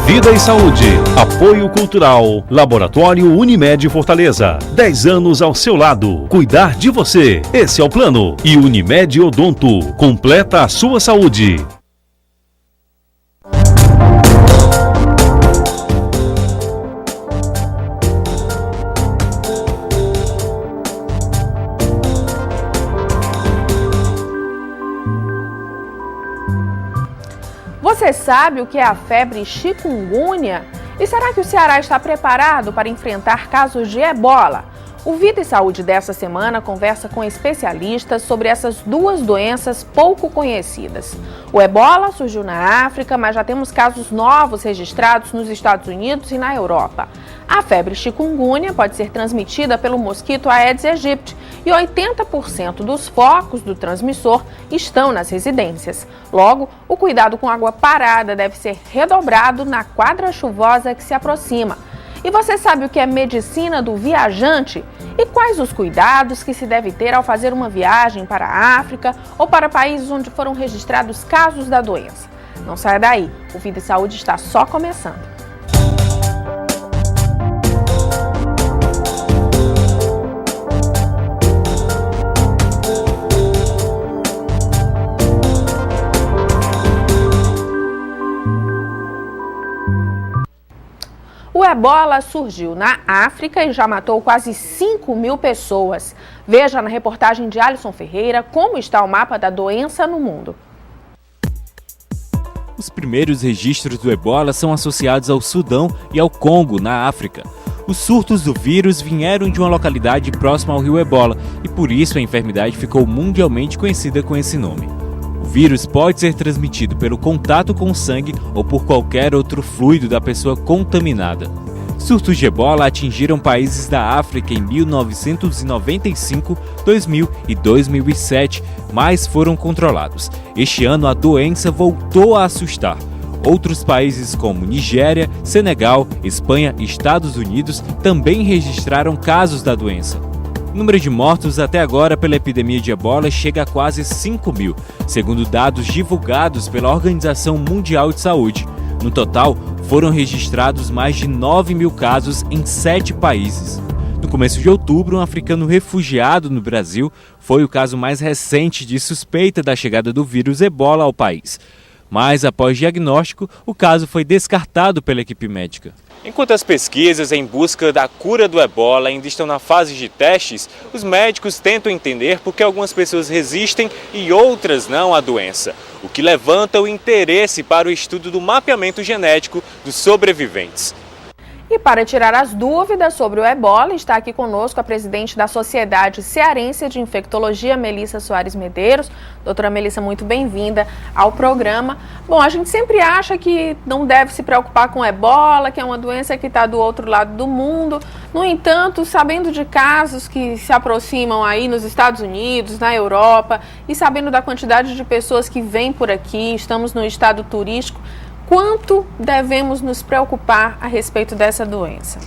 Vida e Saúde. Apoio Cultural. Laboratório Unimed Fortaleza. 10 anos ao seu lado. Cuidar de você. Esse é o plano. E Unimed Odonto. Completa a sua saúde. Você sabe o que é a febre chikungunya? E será que o Ceará está preparado para enfrentar casos de ebola? O Vida e Saúde dessa semana conversa com especialistas sobre essas duas doenças pouco conhecidas. O ebola surgiu na África, mas já temos casos novos registrados nos Estados Unidos e na Europa. A febre chikungunya pode ser transmitida pelo mosquito Aedes aegypti e 80% dos focos do transmissor estão nas residências. Logo, o cuidado com água parada deve ser redobrado na quadra chuvosa que se aproxima. E você sabe o que é medicina do viajante? E quais os cuidados que se deve ter ao fazer uma viagem para a África ou para países onde foram registrados casos da doença? Não saia daí, o Vida e Saúde está só começando. O ebola surgiu na África e já matou quase 5.000 pessoas. Veja na reportagem de Alisson Ferreira como está o mapa da doença no mundo. Os primeiros registros do ebola são associados ao Sudão e ao Congo, na África. Os surtos do vírus vieram de uma localidade próxima ao rio Ebola e por isso a enfermidade ficou mundialmente conhecida com esse nome. O vírus pode ser transmitido pelo contato com o sangue ou por qualquer outro fluido da pessoa contaminada. Surtos de ebola atingiram países da África em 1995, 2000 e 2007, mas foram controlados. Este ano a doença voltou a assustar. Outros países como Nigéria, Senegal, Espanha e Estados Unidos também registraram casos da doença. O número de mortos até agora pela epidemia de ebola chega a quase 5.000, segundo dados divulgados pela Organização Mundial de Saúde. No total, foram registrados mais de 9.000 casos em 7 países. No começo de outubro, um africano refugiado no Brasil foi o caso mais recente de suspeita da chegada do vírus ebola ao país. Mas, após diagnóstico, o caso foi descartado pela equipe médica. Enquanto as pesquisas em busca da cura do ebola ainda estão na fase de testes, os médicos tentam entender por que algumas pessoas resistem e outras não à doença, o que levanta o interesse para o estudo do mapeamento genético dos sobreviventes. E para tirar as dúvidas sobre o ebola, está aqui conosco a presidente da Sociedade Cearense de Infectologia, Melissa Soares Medeiros. Doutora Melissa, muito bem-vinda ao programa. Bom, a gente sempre acha que não deve se preocupar com o ebola, que é uma doença que está do outro lado do mundo. No entanto, sabendo de casos que se aproximam aí nos Estados Unidos, na Europa, e sabendo da quantidade de pessoas que vêm por aqui, estamos no estado turístico, quanto devemos nos preocupar a respeito dessa doença?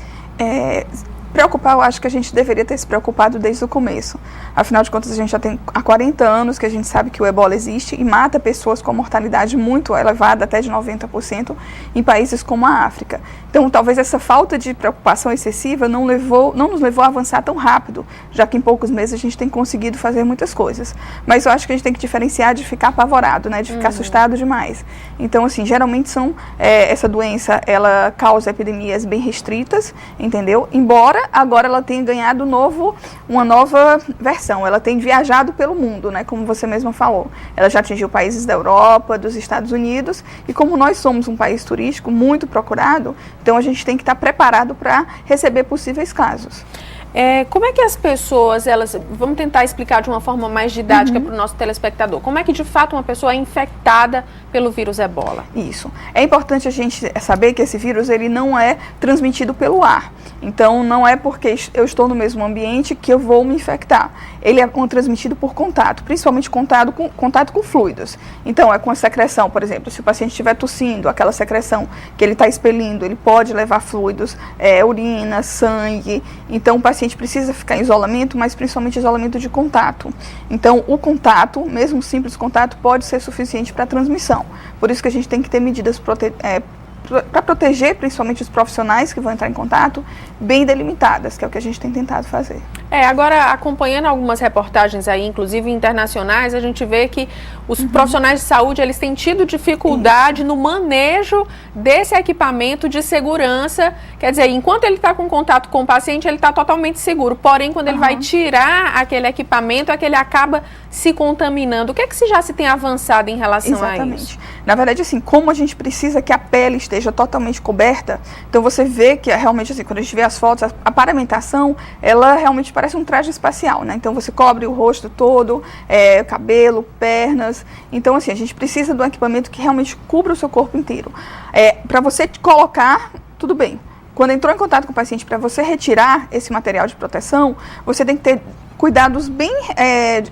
Preocupar, eu acho que a gente deveria ter se preocupado desde o começo. Afinal de contas, a gente já tem há 40 anos que a gente sabe que o ebola existe e mata pessoas com mortalidade muito elevada, até de 90%, em países como a África. Então, talvez essa falta de preocupação excessiva não nos levou a avançar tão rápido, já que em poucos meses a gente tem conseguido fazer muitas coisas. Mas eu acho que a gente tem que diferenciar de ficar apavorado, né, de ficar assustado demais. Então, assim, geralmente essa doença, ela causa epidemias bem restritas, entendeu? Embora agora ela tenha ganhado uma nova versão, ela tem viajado pelo mundo, né, como você mesma falou. Ela já atingiu países da Europa, dos Estados Unidos, e como nós somos um país turístico muito procurado, então a gente tem que estar preparado para receber possíveis casos. Como é que as pessoas, vamos tentar explicar de uma forma mais didática para o nosso telespectador, como é que de fato uma pessoa é infectada pelo vírus ebola? Isso. É importante a gente saber que esse vírus ele não é transmitido pelo ar. Então não é porque eu estou no mesmo ambiente que eu vou me infectar. Ele é transmitido por contato, principalmente contato com fluidos. Então é com a secreção, por exemplo, se o paciente estiver tossindo, aquela secreção que ele está expelindo, ele pode levar fluidos, urina, sangue. Então o paciente precisa ficar em isolamento, mas principalmente isolamento de contato. Então o contato, mesmo um simples contato, pode ser suficiente para a transmissão. Por isso que a gente tem que ter medidas para proteger principalmente os profissionais que vão entrar em contato, bem delimitadas, que é o que a gente tem tentado fazer. Agora, acompanhando algumas reportagens aí, inclusive internacionais, a gente vê que os profissionais de saúde, eles têm tido dificuldade no manejo desse equipamento de segurança. Quer dizer, enquanto ele está com contato com o paciente, ele está totalmente seguro. Porém, quando ele vai tirar aquele equipamento, é que ele acaba se contaminando. O que é que já se tem avançado em relação a isso? Na verdade, assim, como a gente precisa que a pele esteja totalmente coberta, então você vê que realmente, assim, quando a gente vê as fotos, a paramentação, ela realmente parece um traje espacial, né? Então você cobre o rosto todo, cabelo, pernas. Então, assim, a gente precisa de um equipamento que realmente cubra o seu corpo inteiro. Para você colocar, tudo bem. Quando entrou em contato com o paciente, para você retirar esse material de proteção, você tem que ter cuidados bem,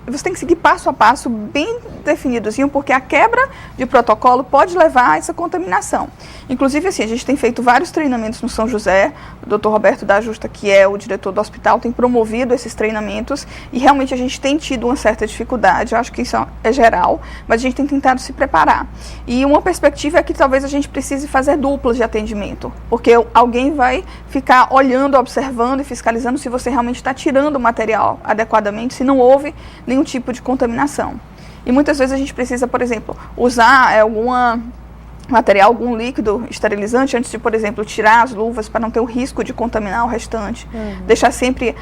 você tem que seguir passo a passo bem definidozinho, porque a quebra de protocolo pode levar a essa contaminação. Inclusive, assim, a gente tem feito vários treinamentos no São José, o Dr. Roberto da Justa, que é o diretor do hospital, tem promovido esses treinamentos e realmente a gente tem tido uma certa dificuldade, eu acho que isso é geral, mas a gente tem tentado se preparar. E uma perspectiva é que talvez a gente precise fazer duplas de atendimento, porque alguém vai ficar olhando, observando e fiscalizando se você realmente está tirando o material adequadamente, se não houve nenhum tipo de contaminação. E muitas vezes a gente precisa, por exemplo, usar algum líquido esterilizante antes de, por exemplo, tirar as luvas para não ter o risco de contaminar o restante. Deixar sempre,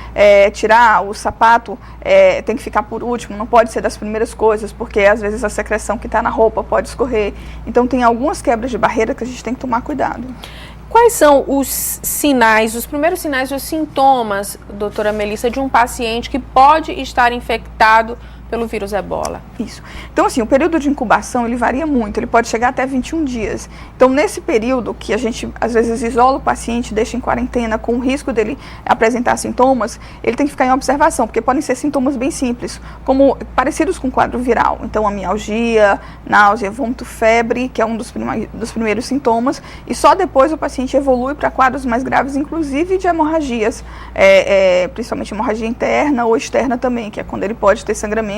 tirar o sapato, tem que ficar por último, não pode ser das primeiras coisas, porque às vezes a secreção que está na roupa pode escorrer. Então tem algumas quebras de barreira que a gente tem que tomar cuidado. Quais são os sinais, os primeiros sinais, os sintomas, doutora Melissa, de um paciente que pode estar infectado pelo vírus ebola? Isso. Então, assim, o período de incubação, ele varia muito, ele pode chegar até 21 dias. Então, nesse período que a gente, às vezes, isola o paciente, deixa em quarentena, com o risco dele apresentar sintomas, ele tem que ficar em observação, porque podem ser sintomas bem simples, como parecidos com quadro viral. Então, a mialgia, náusea, vômito, febre, que é um dos primeiros sintomas, e só depois o paciente evolui para quadros mais graves, inclusive de hemorragias, principalmente hemorragia interna ou externa também, que é quando ele pode ter sangramento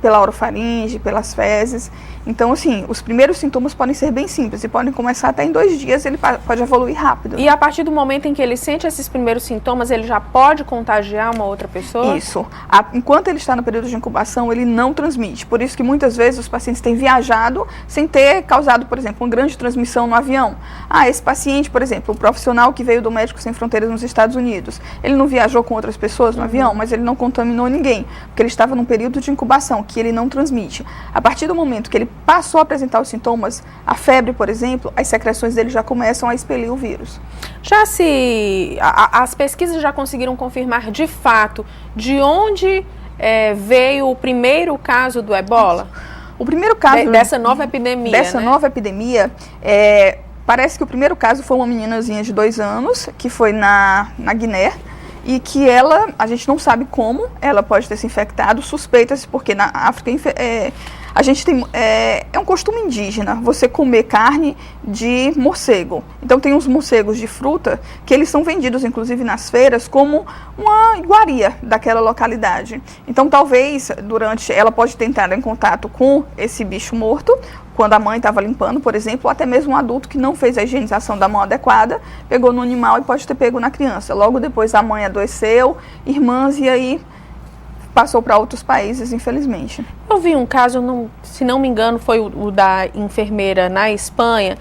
pela orofaringe, pelas fezes. Então, assim, os primeiros sintomas podem ser bem simples e podem começar até em 2 dias, ele pode evoluir rápido. E a partir do momento em que ele sente esses primeiros sintomas, ele já pode contagiar uma outra pessoa? Isso. Enquanto ele está no período de incubação, ele não transmite. Por isso que muitas vezes os pacientes têm viajado sem ter causado, por exemplo, uma grande transmissão no avião. Esse paciente, por exemplo, o profissional que veio do Médicos Sem Fronteiras nos Estados Unidos, ele não viajou com outras pessoas no avião, mas ele não contaminou ninguém, porque ele estava num período de incubação, que ele não transmite. A partir do momento que ele passou a apresentar os sintomas, a febre, por exemplo, as secreções dele já começam a expelir o vírus. As pesquisas já conseguiram confirmar de fato de onde veio o primeiro caso do ebola? O primeiro caso dessa nova epidemia, nova epidemia, parece que o primeiro caso foi uma meninazinha de 2 anos, que foi na Guiné, e que a gente não sabe como ela pode ter se infectado, suspeita-se, porque na África a gente tem, é um costume indígena você comer carne de morcego. Então tem uns morcegos de fruta que eles são vendidos, inclusive nas feiras, como uma iguaria daquela localidade. Então talvez ela pode ter entrado em contato com esse bicho morto, quando a mãe estava limpando, por exemplo, ou até mesmo um adulto que não fez a higienização da mão adequada, pegou no animal e pode ter pego na criança. Logo depois a mãe adoeceu, irmãs, e aí passou para outros países, infelizmente. Eu vi um caso, se não me engano, foi o da enfermeira na Espanha,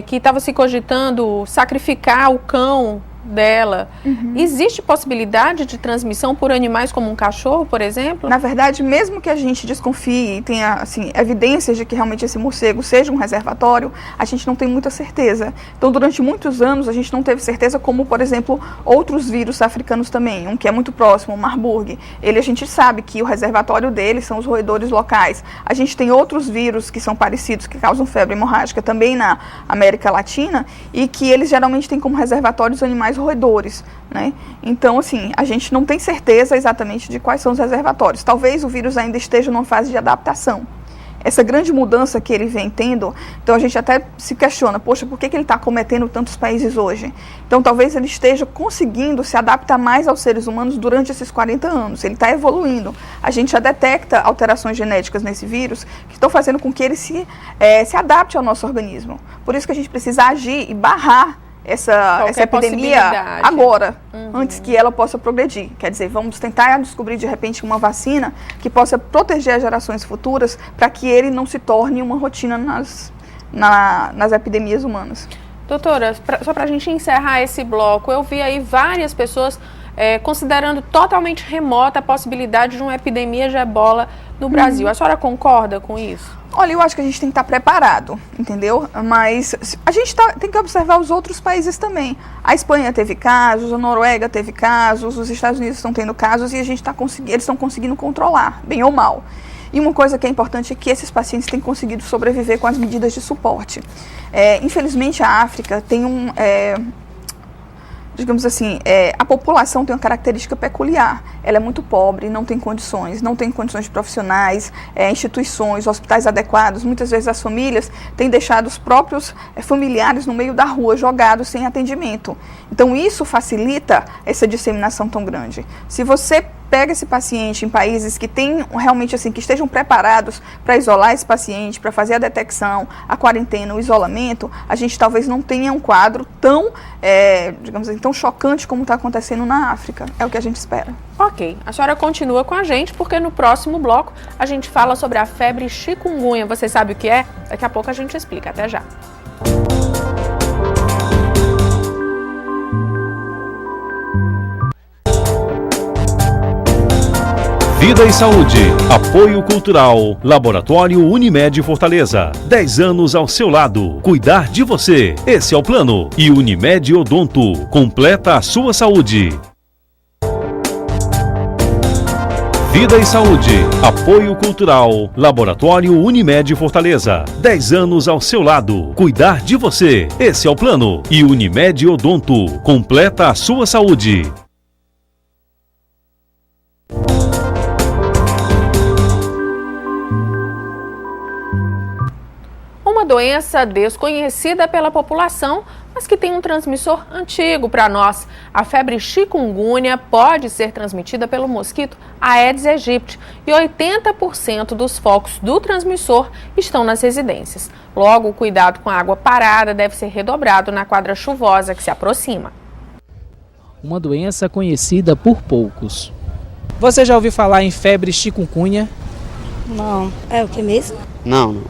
que estava se cogitando sacrificar o cão dela. Existe possibilidade de transmissão por animais como um cachorro, por exemplo? Na verdade, mesmo que a gente desconfie e tenha assim, evidências de que realmente esse morcego seja um reservatório, a gente não tem muita certeza. Então, durante muitos anos, a gente não teve certeza, como, por exemplo, outros vírus africanos também, um que é muito próximo, o Marburg. A gente sabe que o reservatório dele são os roedores locais. A gente tem outros vírus que são parecidos, que causam febre hemorrágica também na América Latina, e que eles geralmente têm como reservatórios animais roedores, né? Então, assim, a gente não tem certeza exatamente de quais são os reservatórios. Talvez o vírus ainda esteja numa fase de adaptação. essa grande mudança que ele vem tendo, então a gente até se questiona, poxa, por que ele está acometendo tantos países hoje? Então talvez ele esteja conseguindo se adaptar mais aos seres humanos durante esses 40 anos, ele está evoluindo. A gente já detecta alterações genéticas nesse vírus que estão fazendo com que ele se adapte ao nosso organismo. Por isso que a gente precisa agir e barrar essa epidemia agora, antes que ela possa progredir. Quer dizer, vamos tentar descobrir de repente uma vacina que possa proteger as gerações futuras para que ele não se torne uma rotina nas epidemias humanas. Doutora, só para a gente encerrar esse bloco, eu vi aí várias pessoas considerando totalmente remota a possibilidade de uma epidemia de ebola no Brasil. A senhora concorda com isso? Olha, eu acho que a gente tem que estar preparado, entendeu? Mas a gente tem que observar os outros países também. A Espanha teve casos, a Noruega teve casos, os Estados Unidos estão tendo casos e eles estão conseguindo controlar, bem ou mal. E uma coisa que é importante é que esses pacientes têm conseguido sobreviver com as medidas de suporte. Infelizmente, a África tem digamos assim, a população tem uma característica peculiar. Ela é muito pobre, não tem condições de profissionais, instituições, hospitais adequados. Muitas vezes as famílias têm deixado os próprios familiares no meio da rua, jogados sem atendimento. Então isso facilita essa disseminação tão grande. Se você pega esse paciente em países que tem realmente assim, que estejam preparados para isolar esse paciente, para fazer a detecção, a quarentena, o isolamento, a gente talvez não tenha um quadro tão, digamos assim, tão chocante como está acontecendo na África. É o que a gente espera. Ok, a senhora continua com a gente, porque no próximo bloco a gente fala sobre a febre chikungunya. Você sabe o que é? Daqui a pouco a gente explica. Até já. Vida e Saúde. Apoio Cultural. Laboratório Unimed Fortaleza. 10 anos ao seu lado. Cuidar de você. Esse é o plano. E Unimed Odonto. Completa a sua saúde. Vida e Saúde. Apoio Cultural. Laboratório Unimed Fortaleza. 10 anos ao seu lado. Cuidar de você. Esse é o plano. E Unimed Odonto. Completa a sua saúde. Uma doença desconhecida pela população, mas que tem um transmissor antigo para nós. A febre chikungunya pode ser transmitida pelo mosquito Aedes aegypti e 80% dos focos do transmissor estão nas residências. Logo, o cuidado com a água parada deve ser redobrado na quadra chuvosa que se aproxima. Uma doença conhecida por poucos. Você já ouviu falar em febre chikungunya? Não. É o que mesmo? Não.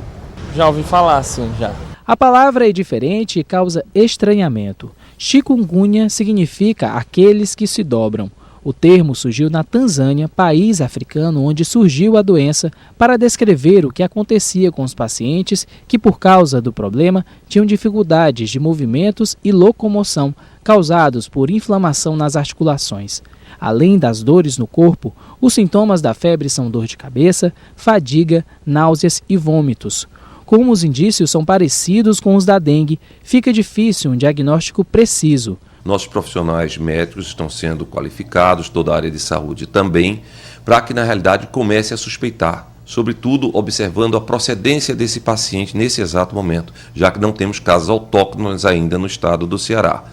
Já ouvi falar, sim, já. A palavra é diferente e causa estranhamento. Chikungunya significa aqueles que se dobram. O termo surgiu na Tanzânia, país africano onde surgiu a doença, para descrever o que acontecia com os pacientes que, por causa do problema, tinham dificuldades de movimentos e locomoção, causados por inflamação nas articulações. Além das dores no corpo, os sintomas da febre são dor de cabeça, fadiga, náuseas e vômitos. Como os indícios são parecidos com os da dengue, fica difícil um diagnóstico preciso. Nossos profissionais médicos estão sendo qualificados, toda a área de saúde também, para que na realidade comece a suspeitar, sobretudo observando a procedência desse paciente nesse exato momento, já que não temos casos autóctonos ainda no estado do Ceará.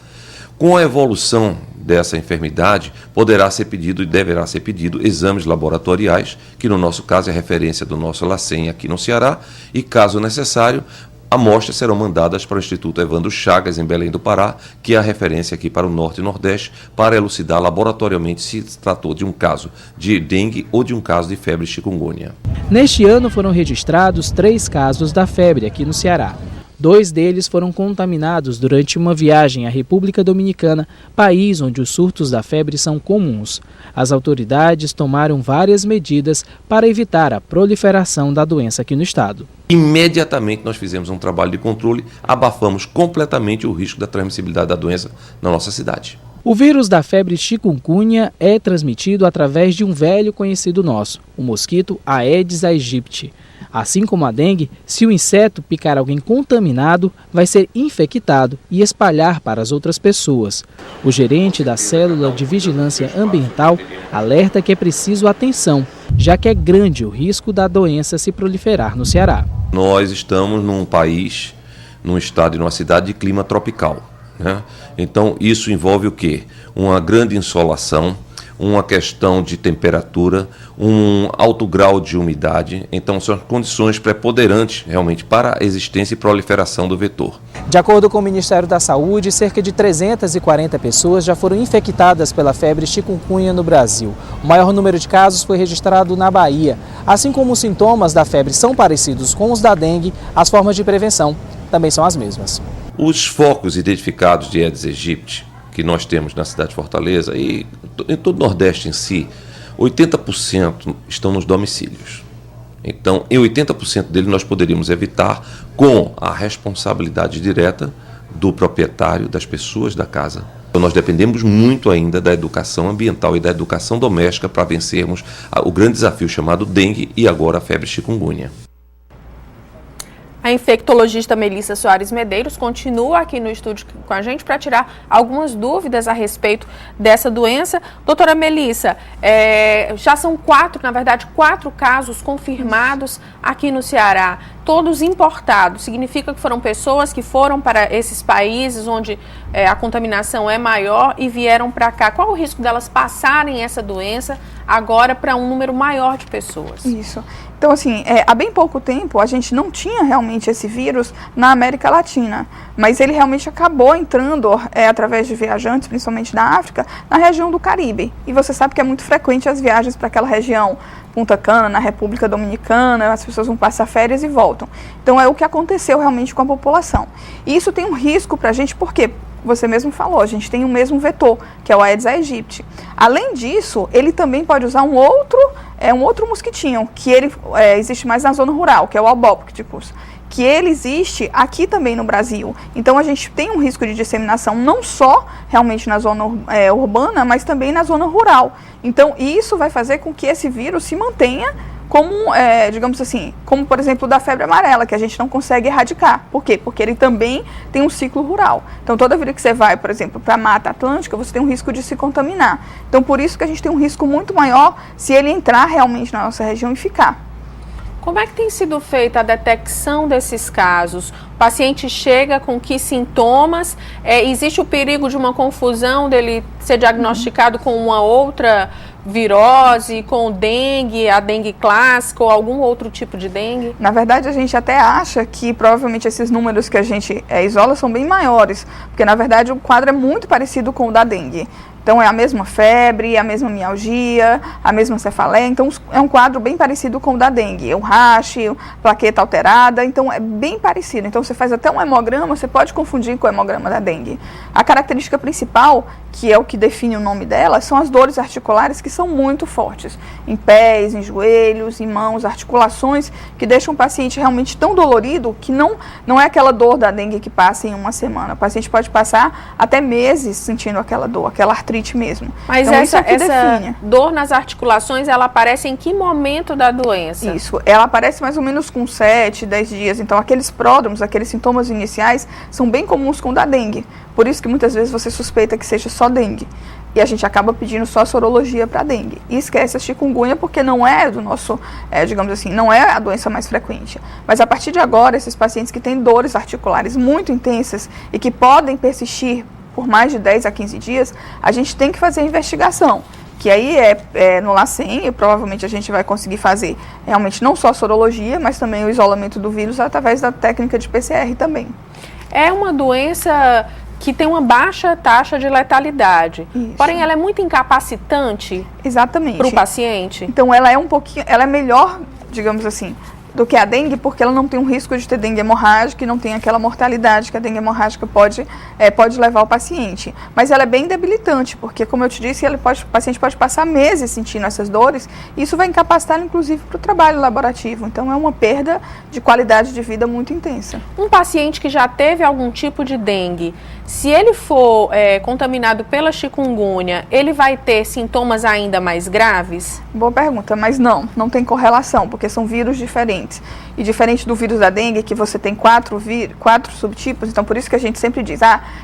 Com a evolução dessa enfermidade, poderá ser pedido e deverá ser pedido exames laboratoriais, que no nosso caso é referência do nosso LACEN aqui no Ceará, e caso necessário, amostras serão mandadas para o Instituto Evandro Chagas, em Belém do Pará, que é a referência aqui para o Norte e Nordeste, para elucidar laboratorialmente se tratou de um caso de dengue ou de um caso de febre chikungunya. Neste ano foram registrados 3 casos da febre aqui no Ceará. 2 deles foram contaminados durante uma viagem à República Dominicana, país onde os surtos da febre são comuns. As autoridades tomaram várias medidas para evitar a proliferação da doença aqui no estado. Imediatamente nós fizemos um trabalho de controle, abafamos completamente o risco da transmissibilidade da doença na nossa cidade. O vírus da febre chikungunya é transmitido através de um velho conhecido nosso, o mosquito Aedes aegypti. Assim como a dengue, se o inseto picar alguém contaminado, vai ser infectado e espalhar para as outras pessoas. O gerente da Célula de Vigilância Ambiental alerta que é preciso atenção, já que é grande o risco da doença se proliferar no Ceará. Nós estamos num país, num estado e numa cidade de clima tropical, né? Então isso envolve o quê? Uma grande insolação, uma questão de temperatura, um alto grau de umidade. Então são condições preponderantes realmente para a existência e proliferação do vetor. De acordo com o Ministério da Saúde, cerca de 340 pessoas já foram infectadas pela febre chikungunya no Brasil. O maior número de casos foi registrado na Bahia. Assim como os sintomas da febre são parecidos com os da dengue, as formas de prevenção também são as mesmas. Os focos identificados de Aedes aegypti que nós temos na cidade de Fortaleza e em todo o Nordeste em si, 80% estão nos domicílios. Então, em 80% deles nós poderíamos evitar com a responsabilidade direta do proprietário, das pessoas da casa. Então, nós dependemos muito ainda da educação ambiental e da educação doméstica para vencermos o grande desafio chamado dengue e agora a febre chikungunya. A infectologista Melissa Soares Medeiros continua aqui no estúdio com a gente para tirar algumas dúvidas a respeito dessa doença. Doutora Melissa, já são quatro casos confirmados aqui no Ceará, todos importados. Significa que foram pessoas que foram para esses países onde a contaminação é maior e vieram para cá. Qual o risco delas passarem essa doença agora para um número maior de pessoas? Isso. Então, assim, há bem pouco tempo a gente não tinha realmente esse vírus na América Latina, mas ele realmente acabou entrando através de viajantes, principalmente da África, na região do Caribe. E você sabe que é muito frequente as viagens para aquela região, Punta Cana, na República Dominicana, as pessoas vão passar férias e voltam. Então, é o que aconteceu realmente com a população. E isso tem um risco para a gente, por quê? Você mesmo falou, a gente tem o mesmo vetor, que é o Aedes aegypti. Além disso, ele também pode usar um outro mosquitinho, que ele existe mais na zona rural, que é o Albopictus, que ele existe aqui também no Brasil. Então, a gente tem um risco de disseminação não só realmente na zona urbana, mas também na zona rural. Então, isso vai fazer com que esse vírus se mantenha como, digamos assim, como por exemplo da febre amarela, que a gente não consegue erradicar. Por quê? Porque ele também tem um ciclo rural. Então, toda vida que você vai, por exemplo, para a Mata Atlântica, você tem um risco de se contaminar. Então, por isso que a gente tem um risco muito maior se ele entrar realmente na nossa região e ficar. Como é que tem sido feita a detecção desses casos? O paciente chega com que sintomas? Existe o perigo de uma confusão dele ser diagnosticado com uma outra virose, com dengue, a dengue clássica ou algum outro tipo de dengue? Na verdade, a gente até acha que provavelmente esses números que a gente isola são bem maiores, porque na verdade o quadro é muito parecido com o da dengue. Então, é a mesma febre, a mesma mialgia, a mesma cefaleia. Então, é um quadro bem parecido com o da dengue. O rash, plaqueta alterada, então é bem parecido. Então, você faz até um hemograma, você pode confundir com o hemograma da dengue. A característica principal, que é o que define o nome dela, são as dores articulares que são muito fortes. Em pés, em joelhos, em mãos, articulações, que deixam o paciente realmente tão dolorido que não é aquela dor da dengue que passa em uma semana. O paciente pode passar até meses sentindo aquela dor, aquela artrite mesmo. Mas então, essa dor nas articulações, ela aparece em que momento da doença? Isso, ela aparece mais ou menos com 7, 10 dias. Então, aqueles pródromos, aqueles sintomas iniciais, são bem comuns com o da dengue. Por isso que muitas vezes você suspeita que seja só dengue. E a gente acaba pedindo só sorologia para dengue. E esquece a chikungunya porque não é do nosso, digamos assim, não é a doença mais frequente. Mas a partir de agora, esses pacientes que têm dores articulares muito intensas e que podem persistir por mais de 10 a 15 dias, a gente tem que fazer a investigação, que aí no LACEN, e provavelmente a gente vai conseguir fazer realmente não só a sorologia, mas também o isolamento do vírus através da técnica de PCR também. É uma doença que tem uma baixa taxa de letalidade, isso. Porém ela é muito incapacitante. Exatamente. Para o paciente. Então ela é melhor, digamos assim, do que a dengue, porque ela não tem um risco de ter dengue hemorrágica e não tem aquela mortalidade que a dengue hemorrágica pode levar ao paciente. Mas ela é bem debilitante, porque, como eu te disse, o paciente pode passar meses sentindo essas dores e isso vai incapacitá-lo, inclusive, para o trabalho laborativo. Então, é uma perda de qualidade de vida muito intensa. Um paciente que já teve algum tipo de dengue, se ele for contaminado pela chikungunya, ele vai ter sintomas ainda mais graves? Boa pergunta, mas não tem correlação, porque são vírus diferentes. diferentes. E diferente do vírus da dengue, que você tem 4 subtipos, então por isso que a gente sempre diz,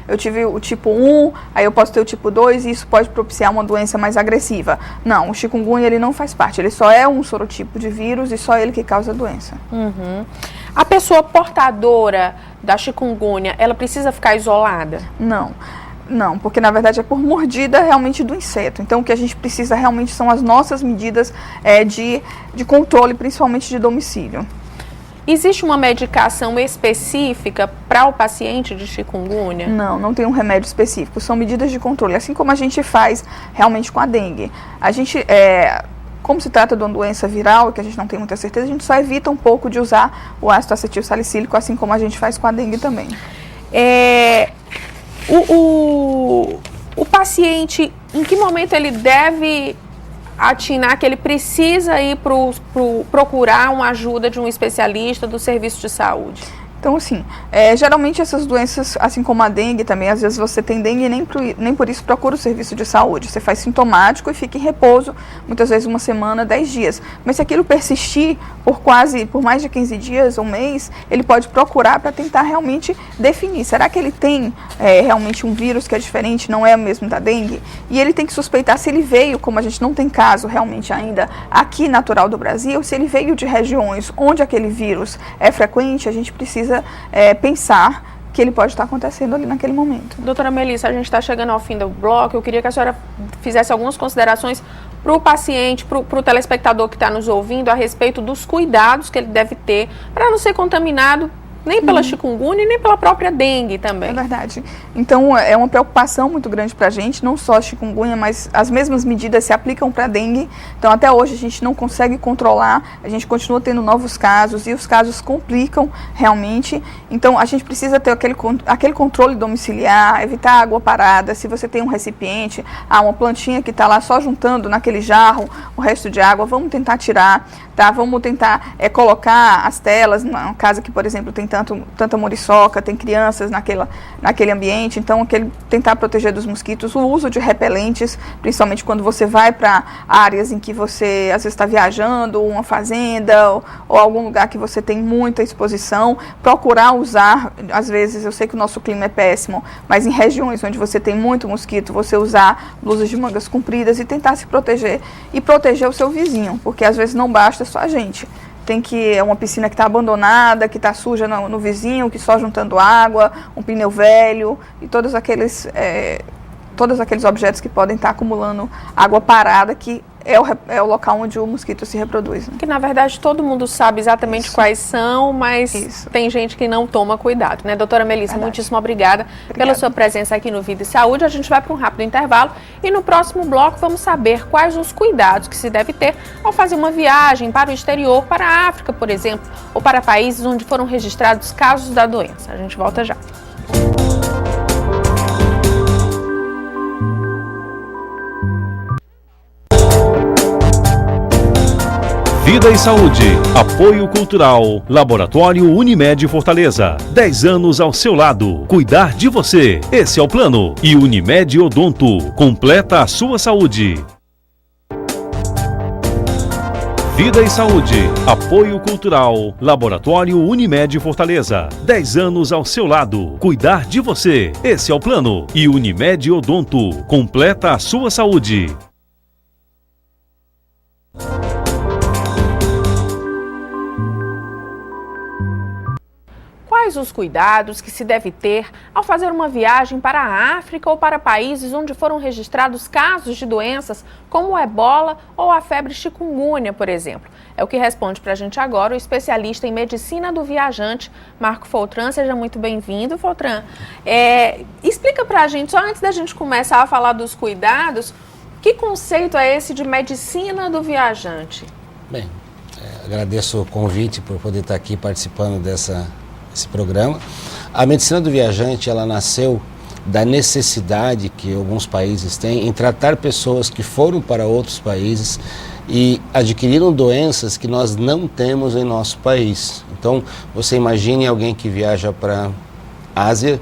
eu tive o tipo 1, aí eu posso ter o tipo 2 e isso pode propiciar uma doença mais agressiva. Não, o chikungunya ele não faz parte, ele só é um sorotipo de vírus e só ele que causa a doença. Uhum. A pessoa portadora da chikungunya, ela precisa ficar isolada? Não, porque na verdade é por mordida realmente do inseto. Então o que a gente precisa realmente são as nossas medidas de controle, principalmente de domicílio. Existe uma medicação específica para o paciente de chikungunya? Não tem um remédio específico, são medidas de controle, assim como a gente faz realmente com a dengue. A gente, como se trata de uma doença viral, que a gente não tem muita certeza, a gente só evita um pouco de usar o ácido acetil salicílico, assim como a gente faz com a dengue também. O paciente, em que momento ele deve atinar que ele precisa ir procurar uma ajuda de um especialista do serviço de saúde? Então, assim, geralmente essas doenças, assim como a dengue também, às vezes você tem dengue e nem por isso procura o serviço de saúde. Você faz sintomático e fica em repouso, muitas vezes 1 semana, 10 dias. Mas se aquilo persistir por mais de 15 dias, um mês, ele pode procurar para tentar realmente definir. Será que ele tem realmente um vírus que é diferente, não é o mesmo da dengue? E ele tem que suspeitar se ele veio, como a gente não tem caso realmente ainda aqui natural do Brasil, se ele veio de regiões onde aquele vírus é frequente, a gente precisa pensar que ele pode estar acontecendo ali naquele momento. Doutora Melissa, a gente está chegando ao fim do bloco, eu queria que a senhora fizesse algumas considerações para o paciente, para o telespectador que está nos ouvindo, a respeito dos cuidados que ele deve ter para não ser contaminado nem pela chikungunya, nem pela própria dengue também. É verdade. Então, é uma preocupação muito grande para a gente, não só a chikungunya, mas as mesmas medidas se aplicam para a dengue. Então, até hoje, a gente não consegue controlar, a gente continua tendo novos casos e os casos complicam realmente. Então, a gente precisa ter aquele controle domiciliar, evitar água parada. Se você tem um recipiente, uma plantinha que está lá só juntando naquele jarro o resto de água, vamos tentar tirar, tá? Vamos tentar colocar as telas, numa casa que, por exemplo, tem tanta muriçoca, tem crianças naquele ambiente, então tentar proteger dos mosquitos, o uso de repelentes, principalmente quando você vai para áreas em que você às vezes está viajando, uma fazenda ou algum lugar que você tem muita exposição, procurar usar, às vezes eu sei que o nosso clima é péssimo, mas em regiões onde você tem muito mosquito, você usar blusas de mangas compridas e tentar se proteger e proteger o seu vizinho, porque às vezes não basta só a gente. É uma piscina que está abandonada, que está suja no vizinho, que só juntando água, um pneu velho e todos aqueles objetos que podem estar acumulando água parada, que é o local onde o mosquito se reproduz. Né? Que na verdade todo mundo sabe exatamente quais são, mas tem gente que não toma cuidado, né? Doutora Melissa, muitíssimo obrigada pela sua presença aqui no Vida e Saúde. A gente vai para um rápido intervalo e no próximo bloco vamos saber quais os cuidados que se deve ter ao fazer uma viagem para o exterior, para a África, por exemplo, ou para países onde foram registrados casos da doença. A gente volta já. Vida e Saúde. Apoio Cultural. Laboratório Unimed Fortaleza. 10 anos ao seu lado. Cuidar de você. Esse é o plano. E Unimed Odonto. Completa a sua saúde. Vida e Saúde. Apoio Cultural. Laboratório Unimed Fortaleza. 10 anos ao seu lado. Cuidar de você. Esse é o plano. E Unimed Odonto. Completa a sua saúde. Quais os cuidados que se deve ter ao fazer uma viagem para a África ou para países onde foram registrados casos de doenças como o ebola ou a febre chikungunya, por exemplo? É o que responde para a gente agora o especialista em medicina do viajante, Marco Foltran. Seja muito bem-vindo, Foltran. Explica para a gente, só antes da gente começar a falar dos cuidados, que conceito é esse de medicina do viajante? Bem, agradeço o convite por poder estar aqui participando desse programa. A medicina do viajante, ela nasceu da necessidade que alguns países têm em tratar pessoas que foram para outros países e adquiriram doenças que nós não temos em nosso país. Então, você imagine alguém que viaja para a Ásia,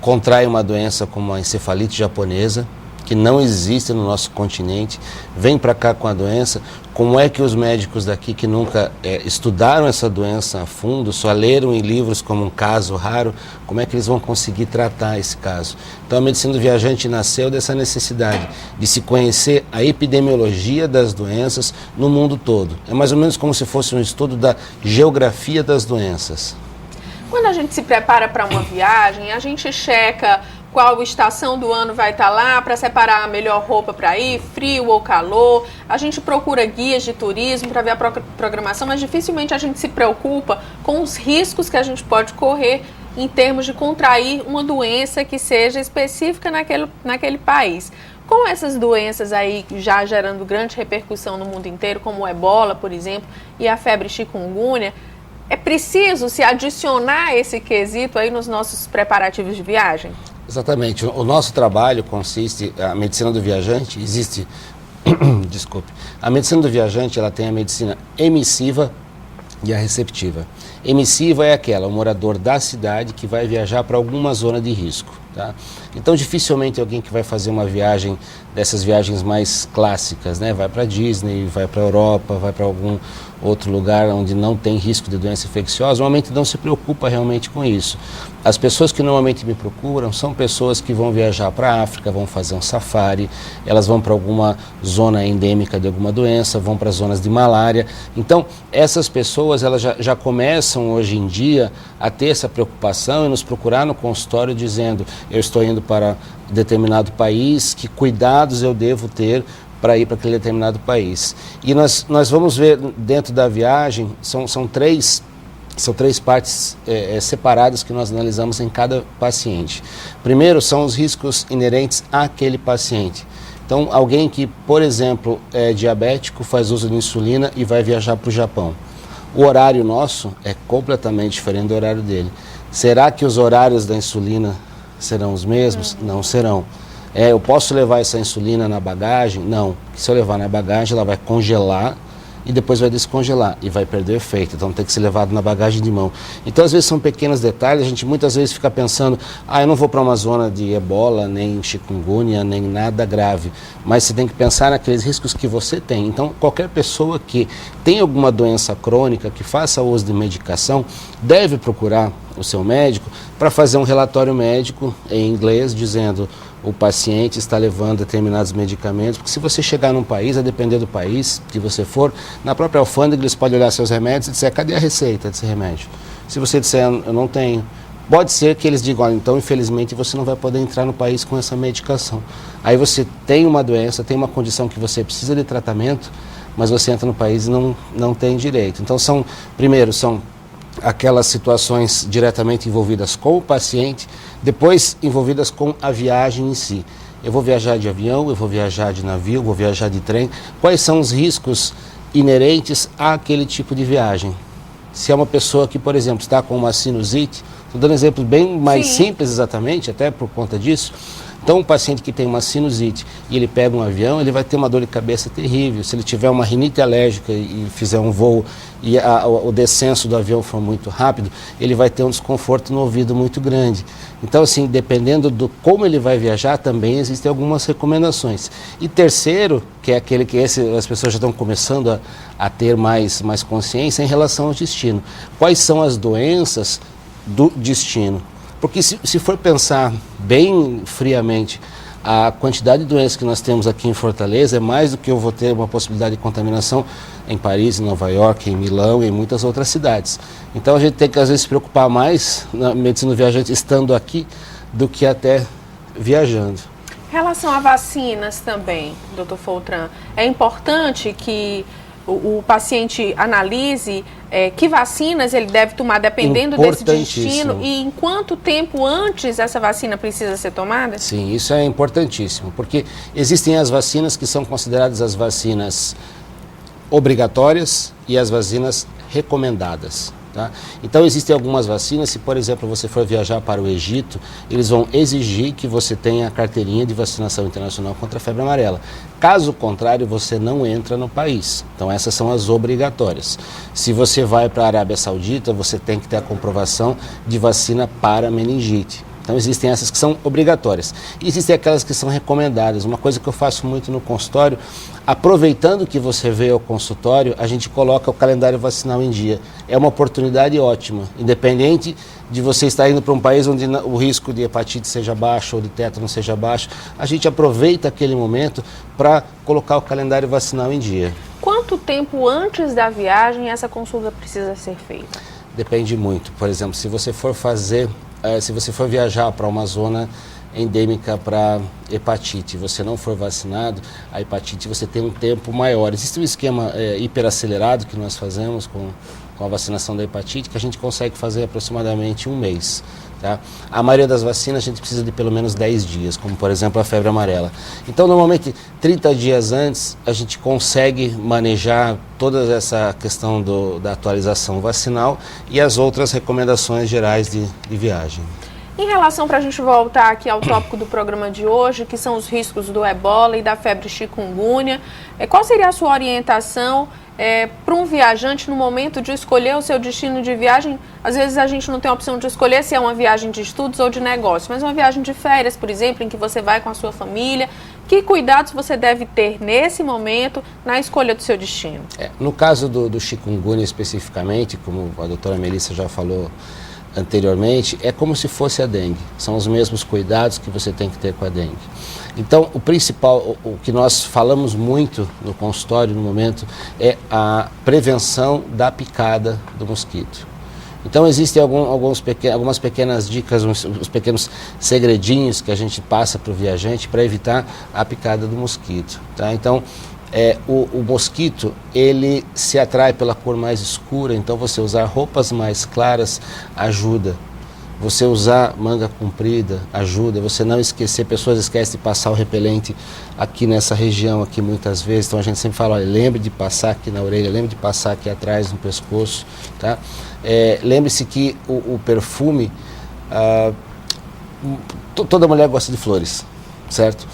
contrai uma doença como a encefalite japonesa, que não existe no nosso continente, vem para cá com a doença. Como é que os médicos daqui que nunca estudaram essa doença a fundo, só leram em livros como um caso raro, como é que eles vão conseguir tratar esse caso? Então a medicina do viajante nasceu dessa necessidade de se conhecer a epidemiologia das doenças no mundo todo. É mais ou menos como se fosse um estudo da geografia das doenças. Quando a gente se prepara para uma viagem, a gente checa qual estação do ano vai estar lá para separar a melhor roupa para ir, frio ou calor. A gente procura guias de turismo para ver a programação, mas dificilmente a gente se preocupa com os riscos que a gente pode correr em termos de contrair uma doença que seja específica naquele país. Com essas doenças aí já gerando grande repercussão no mundo inteiro, como o ebola, por exemplo, e a febre chikungunya, é preciso se adicionar esse quesito aí nos nossos preparativos de viagem? Exatamente. O nosso trabalho consiste, a medicina do viajante, existe, desculpe, a medicina do viajante, ela tem a medicina emissiva e a receptiva. Emissiva é aquela, o morador da cidade que vai viajar para alguma zona de risco. Tá? Então, dificilmente alguém que vai fazer uma viagem, dessas viagens mais clássicas, né? Vai para Disney, vai para a Europa, vai para algum outro lugar onde não tem risco de doença infecciosa, normalmente não se preocupa realmente com isso. As pessoas que normalmente me procuram são pessoas que vão viajar para a África, vão fazer um safari, elas vão para alguma zona endêmica de alguma doença, vão para zonas de malária. Então, essas pessoas elas já começam hoje em dia a ter essa preocupação e nos procurar no consultório dizendo: eu estou indo para determinado país, que cuidados eu devo ter para ir para aquele determinado país. E nós vamos ver dentro da viagem, são três partes separadas que nós analisamos em cada paciente. Primeiro são os riscos inerentes àquele paciente. Então, alguém que, por exemplo, é diabético, faz uso de insulina e vai viajar para o Japão. O horário nosso é completamente diferente do horário dele. Será que os horários da insulina serão os mesmos? Não serão. Eu posso levar essa insulina na bagagem? Não. Se eu levar na bagagem, ela vai congelar e depois vai descongelar e vai perder efeito. Então tem que ser levado na bagagem de mão. Então às vezes são pequenos detalhes, a gente muitas vezes fica pensando: eu não vou para uma zona de ebola, nem chikungunya, nem nada grave. Mas você tem que pensar naqueles riscos que você tem. Então qualquer pessoa que tem alguma doença crônica, que faça uso de medicação, deve procurar o seu médico para fazer um relatório médico em inglês dizendo: o paciente está levando determinados medicamentos, porque se você chegar num país, a depender do país que você for, na própria alfândega eles podem olhar seus remédios e dizer: cadê a receita desse remédio? Se você disser: eu não tenho, pode ser que eles digam: olha, então infelizmente você não vai poder entrar no país com essa medicação. Aí você tem uma doença, tem uma condição que você precisa de tratamento, mas você entra no país e não tem direito. Então primeiro são aquelas situações diretamente envolvidas com o paciente, depois envolvidas com a viagem em si. Eu vou viajar de avião, eu vou viajar de navio, eu vou viajar de trem. Quais são os riscos inerentes àquele tipo de viagem? Se é uma pessoa que, por exemplo, está com uma sinusite, estou dando um exemplo bem mais simples exatamente, até por conta disso. Então, um paciente que tem uma sinusite e ele pega um avião, ele vai ter uma dor de cabeça terrível. Se ele tiver uma rinite alérgica e fizer um voo e o descenso do avião for muito rápido, ele vai ter um desconforto no ouvido muito grande. Então, assim, dependendo do como ele vai viajar, também existem algumas recomendações. E terceiro, que é aquele que as pessoas já estão começando a ter mais consciência em relação ao destino. Quais são as doenças do destino? Porque se for pensar bem friamente, a quantidade de doenças que nós temos aqui em Fortaleza é mais do que eu vou ter uma possibilidade de contaminação em Paris, em Nova York, em Milão e em muitas outras cidades. Então a gente tem que às vezes se preocupar mais na medicina do viajante estando aqui do que até viajando. Em relação a vacinas também, Dr. Foltran, é importante que o paciente analise que vacinas ele deve tomar dependendo desse destino e em quanto tempo antes essa vacina precisa ser tomada? Sim, isso é importantíssimo, porque existem as vacinas que são consideradas as vacinas obrigatórias e as vacinas recomendadas. Tá? Então existem algumas vacinas, se por exemplo você for viajar para o Egito, eles vão exigir que você tenha a carteirinha de vacinação internacional contra a febre amarela. Caso contrário, você não entra no país. Então essas são as obrigatórias. Se você vai para a Arábia Saudita, você tem que ter a comprovação de vacina para meningite. Então existem essas que são obrigatórias. E existem aquelas que são recomendadas. Uma coisa que eu faço muito no consultório, aproveitando que você veio ao consultório, a gente coloca o calendário vacinal em dia. É uma oportunidade ótima, independente de você estar indo para um país onde o risco de hepatite seja baixo ou de tétano seja baixo, a gente aproveita aquele momento para colocar o calendário vacinal em dia. Quanto tempo antes da viagem essa consulta precisa ser feita? Depende muito. Por exemplo, se você for viajar para uma zona endêmica para hepatite, você não for vacinado, a hepatite você tem um tempo maior. Existe um esquema hiperacelerado que nós fazemos com a vacinação da hepatite, que a gente consegue fazer aproximadamente um mês. Tá? A maioria das vacinas a gente precisa de pelo menos 10 dias, como por exemplo a febre amarela. Então normalmente 30 dias antes a gente consegue manejar toda essa questão da atualização vacinal e as outras recomendações gerais de viagem. Em relação, para a gente voltar aqui ao tópico do programa de hoje, que são os riscos do ebola e da febre chikungunya, qual seria a sua orientação para um viajante no momento de escolher o seu destino de viagem? Às vezes a gente não tem a opção de escolher se é uma viagem de estudos ou de negócio, mas uma viagem de férias, por exemplo, em que você vai com a sua família. Que cuidados você deve ter nesse momento na escolha do seu destino? No caso do chikungunya especificamente, como a doutora Melissa já falou anteriormente, é como se fosse a dengue. São os mesmos cuidados que você tem que ter com a dengue. Então, o principal, o que nós falamos muito no consultório no momento, é a prevenção da picada do mosquito. Então, existem algumas pequenas dicas, uns pequenos segredinhos que a gente passa para o viajante para evitar a picada do mosquito. Tá? Então, o mosquito, ele se atrai pela cor mais escura, então você usar roupas mais claras ajuda. Você usar manga comprida ajuda. Você não esquecer, pessoas esquecem de passar o repelente aqui nessa região, aqui muitas vezes. Então a gente sempre fala, olha, lembre de passar aqui na orelha, lembre de passar aqui atrás no pescoço. Tá? Lembre-se que o perfume, toda mulher gosta de flores, certo?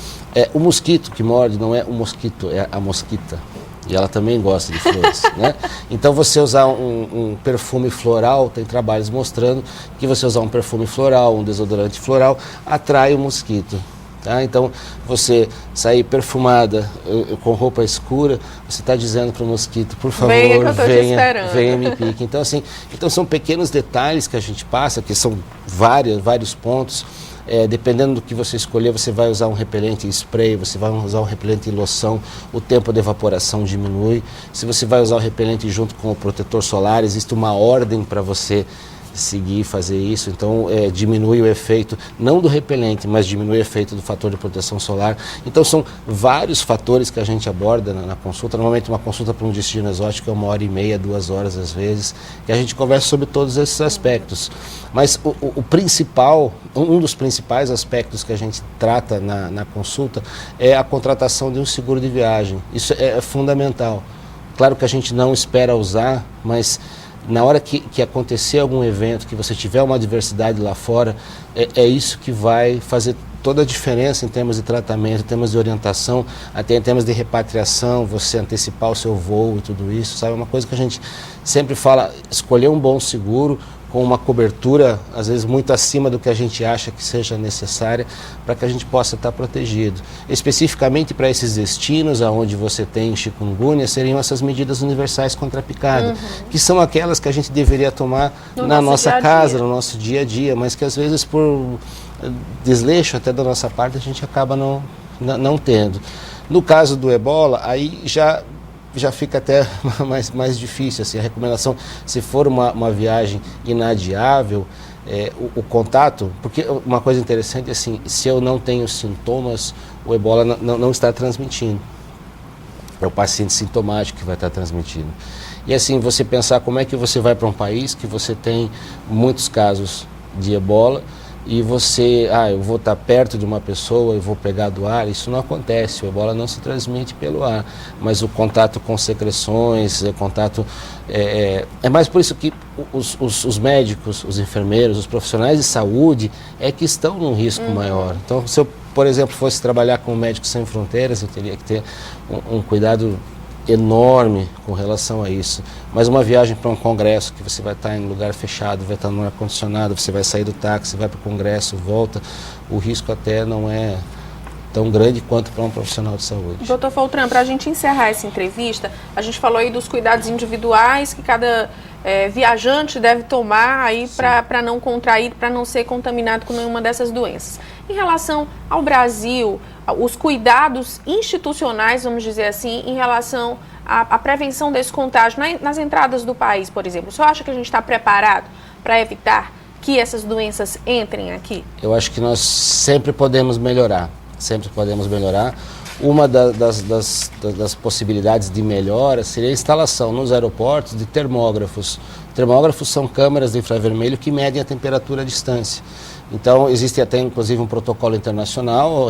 O mosquito que morde não é o mosquito, é a mosquita. E ela também gosta de flores, né? Então você usar um perfume floral, tem trabalhos mostrando que você usar um perfume floral, um desodorante floral, atrai o mosquito. Tá? Então você sair perfumada, com roupa escura, você está dizendo para o mosquito, por favor, venha me pique. Então, assim, são pequenos detalhes que a gente passa, que são vários pontos. Dependendo do que você escolher, você vai usar um repelente em spray, você vai usar um repelente em loção, o tempo de evaporação diminui. Se você vai usar o repelente junto com o protetor solar, existe uma ordem para você seguir e fazer isso, então diminui o efeito, não do repelente, mas diminui o efeito do fator de proteção solar. Então são vários fatores que a gente aborda na consulta. Normalmente uma consulta para um destino exótico é 1h30, 2 horas às vezes, e a gente conversa sobre todos esses aspectos. Mas o principal, um dos principais aspectos que a gente trata na consulta é a contratação de um seguro de viagem. Isso é fundamental. Claro que a gente não espera usar, mas na hora que acontecer algum evento, que você tiver uma adversidade lá fora, é isso que vai fazer toda a diferença em termos de tratamento, em termos de orientação, até em termos de repatriação, você antecipar o seu voo e tudo isso, sabe? Uma coisa que a gente sempre fala, escolher um bom seguro com uma cobertura, às vezes muito acima do que a gente acha que seja necessária, para que a gente possa estar protegido. Especificamente para esses destinos onde você tem chikungunya, seriam essas medidas universais contra a picada, que são aquelas que a gente deveria tomar na nossa casa, no nosso dia a dia, mas que às vezes por desleixo até da nossa parte a gente acaba não tendo. No caso do ebola, aí já fica até mais difícil, assim, a recomendação, se for uma viagem inadiável, o contato, porque uma coisa interessante é assim, se eu não tenho sintomas, o ebola não está transmitindo, é o paciente sintomático que vai estar transmitindo. E assim, você pensar como é que você vai para um país que você tem muitos casos de ebola, e você, eu vou estar perto de uma pessoa e vou pegar do ar, isso não acontece, o ebola não se transmite pelo ar, mas o contato com secreções, é mais por isso que os médicos, os enfermeiros, os profissionais de saúde é que estão num risco maior. Então, se eu, por exemplo, fosse trabalhar com Médicos Sem Fronteiras, eu teria que ter um cuidado enorme com relação a isso, mas uma viagem para um congresso que você vai estar em lugar fechado, vai estar no ar-condicionado, você vai sair do táxi, vai para o congresso, volta, o risco até não é tão grande quanto para um profissional de saúde. Doutor Foltran, para a gente encerrar essa entrevista, a gente falou aí dos cuidados individuais que cada viajante deve tomar aí para não contrair, para não ser contaminado com nenhuma dessas doenças. Em relação ao Brasil, os cuidados institucionais, vamos dizer assim, em relação à prevenção desse contágio nas entradas do país, por exemplo, o senhor acha que a gente está preparado para evitar que essas doenças entrem aqui? Eu acho que nós sempre podemos melhorar, sempre podemos melhorar. Uma das possibilidades de melhora seria a instalação nos aeroportos de termógrafos. Termógrafos são câmeras de infravermelho que medem a temperatura à distância. Então, existe até inclusive um protocolo internacional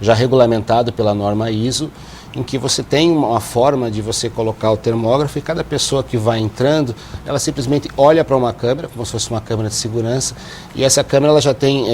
já regulamentado pela norma ISO, em que você tem uma forma de você colocar o termógrafo e cada pessoa que vai entrando, ela simplesmente olha para uma câmera, como se fosse uma câmera de segurança, e essa câmera ela já tem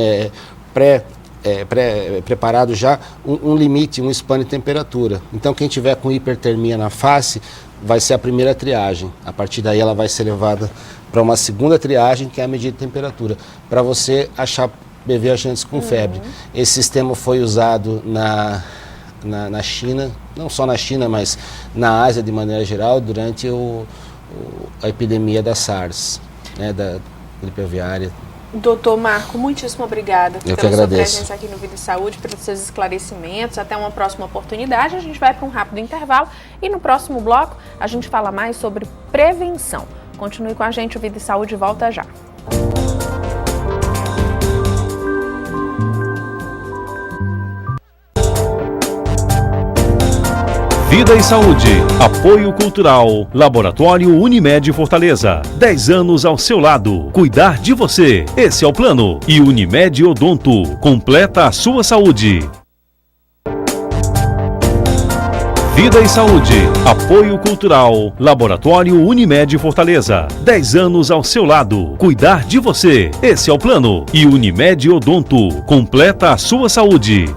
preparado já um limite, um span de temperatura. Então, quem tiver com hipertermia na face, vai ser a primeira triagem. A partir daí ela vai ser levada para uma segunda triagem, que é a medida de temperatura, para você achar viajantes com febre. Esse sistema foi usado na China, não só na China, mas na Ásia de maneira geral, durante a epidemia da SARS, né, da gripe aviária. Doutor Marco, muitíssimo obrigada pela sua presença aqui no Vida e Saúde, pelos seus esclarecimentos. Até uma próxima oportunidade. A gente vai para um rápido intervalo e no próximo bloco a gente fala mais sobre prevenção. Continue com a gente, o Vida e Saúde volta já. Vida e Saúde. Apoio Cultural. Laboratório Unimed Fortaleza. 10 anos ao seu lado. Cuidar de você. Esse é o plano. E Unimed Odonto. Completa a sua saúde. Vida e Saúde. Apoio Cultural. Laboratório Unimed Fortaleza. 10 anos ao seu lado. Cuidar de você. Esse é o plano. E Unimed Odonto. Completa a sua saúde.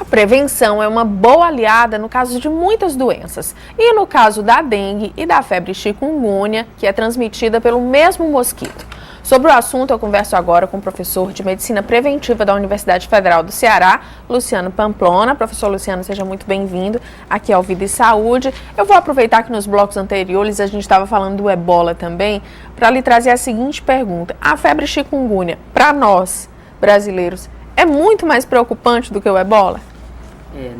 Prevenção é uma boa aliada no caso de muitas doenças. E no caso da dengue e da febre chikungunya, que é transmitida pelo mesmo mosquito. Sobre o assunto, eu converso agora com o professor de Medicina Preventiva da Universidade Federal do Ceará, Luciano Pamplona. Professor Luciano, seja muito bem-vindo aqui ao Vida e Saúde. Eu vou aproveitar que nos blocos anteriores a gente estava falando do ebola também, para lhe trazer a seguinte pergunta. A febre chikungunya, para nós, brasileiros, é muito mais preocupante do que o ebola?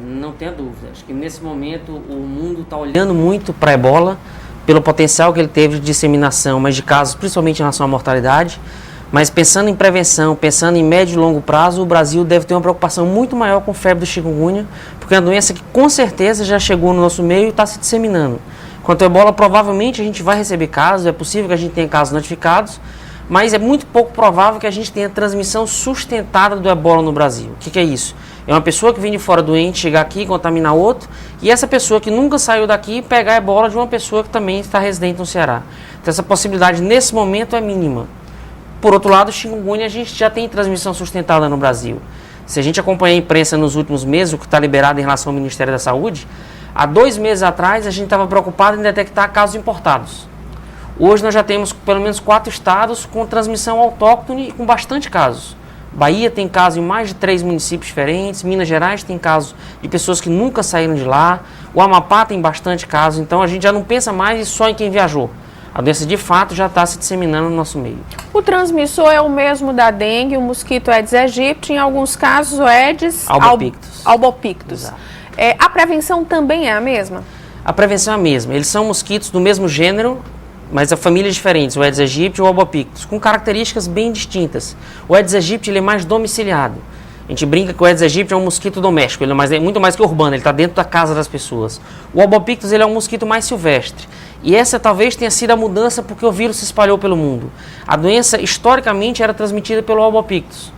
Não tenha dúvida. Acho que nesse momento o mundo está olhando muito para a ebola, pelo potencial que ele teve de disseminação, mas de casos principalmente em relação à mortalidade. Mas pensando em prevenção, pensando em médio e longo prazo, o Brasil deve ter uma preocupação muito maior com febre do chikungunya, porque é uma doença que com certeza já chegou no nosso meio e está se disseminando. Quanto ao ebola, provavelmente a gente vai receber casos, é possível que a gente tenha casos notificados, mas é muito pouco provável que a gente tenha transmissão sustentada do ebola no Brasil. O que é isso? É uma pessoa que vem de fora doente, chegar aqui, contaminar outro, e essa pessoa que nunca saiu daqui pegar a ebola de uma pessoa que também está residente no Ceará. Então essa possibilidade nesse momento é mínima. Por outro lado, o chikungunya a gente já tem transmissão sustentada no Brasil. Se a gente acompanhar a imprensa nos últimos meses, o que está liberado em relação ao Ministério da Saúde, há 2 meses atrás a gente estava preocupado em detectar casos importados. Hoje nós já temos pelo menos 4 estados com transmissão autóctone e com bastante casos. Bahia tem casos em mais de 3 municípios diferentes, Minas Gerais tem casos de pessoas que nunca saíram de lá, o Amapá tem bastante casos, então a gente já não pensa mais só em quem viajou. A doença de fato já está se disseminando no nosso meio. O transmissor é o mesmo da dengue, o mosquito Aedes aegypti, em alguns casos o Aedes albopictus. A prevenção também é a mesma? A prevenção é a mesma, eles são mosquitos do mesmo gênero, mas a famílias diferentes, o Aedes aegypti e o albopictus, com características bem distintas. O Aedes aegypti ele é mais domiciliado. A gente brinca que o Aedes aegypti é um mosquito doméstico, ele é muito mais que urbano, ele está dentro da casa das pessoas. O albopictus ele é um mosquito mais silvestre. E essa talvez tenha sido a mudança porque o vírus se espalhou pelo mundo. A doença, historicamente, era transmitida pelo albopictus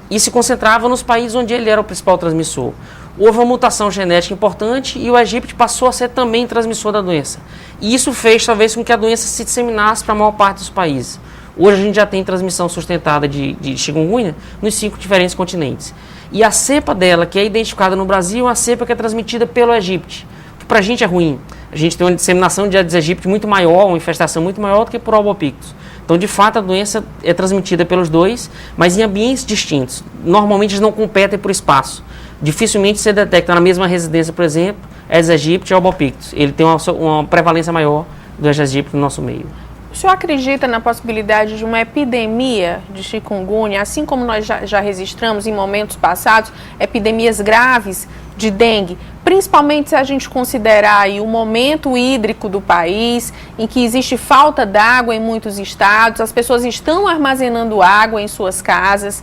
e se concentrava nos países onde ele era o principal transmissor. Houve uma mutação genética importante e o aegypti passou a ser também transmissor da doença. E isso fez, talvez, com que a doença se disseminasse para a maior parte dos países. Hoje a gente já tem transmissão sustentada de chikungunya nos 5 diferentes continentes. E a cepa dela, que é identificada no Brasil, é uma cepa que é transmitida pelo aegypti, que para a gente é ruim. A gente tem uma disseminação de Aedes aegypti muito maior, uma infestação muito maior do que por albopictus. Então, de fato, a doença é transmitida pelos dois, mas em ambientes distintos. Normalmente, eles não competem por espaço. Dificilmente você detecta na mesma residência, por exemplo, Aedes aegypti e albopictus. Ele tem uma prevalência maior do Aedes aegypti no nosso meio. O senhor acredita na possibilidade de uma epidemia de chikungunya, assim como nós já registramos em momentos passados, epidemias graves de dengue, principalmente se a gente considerar aí o momento hídrico do país, em que existe falta d'água em muitos estados, as pessoas estão armazenando água em suas casas,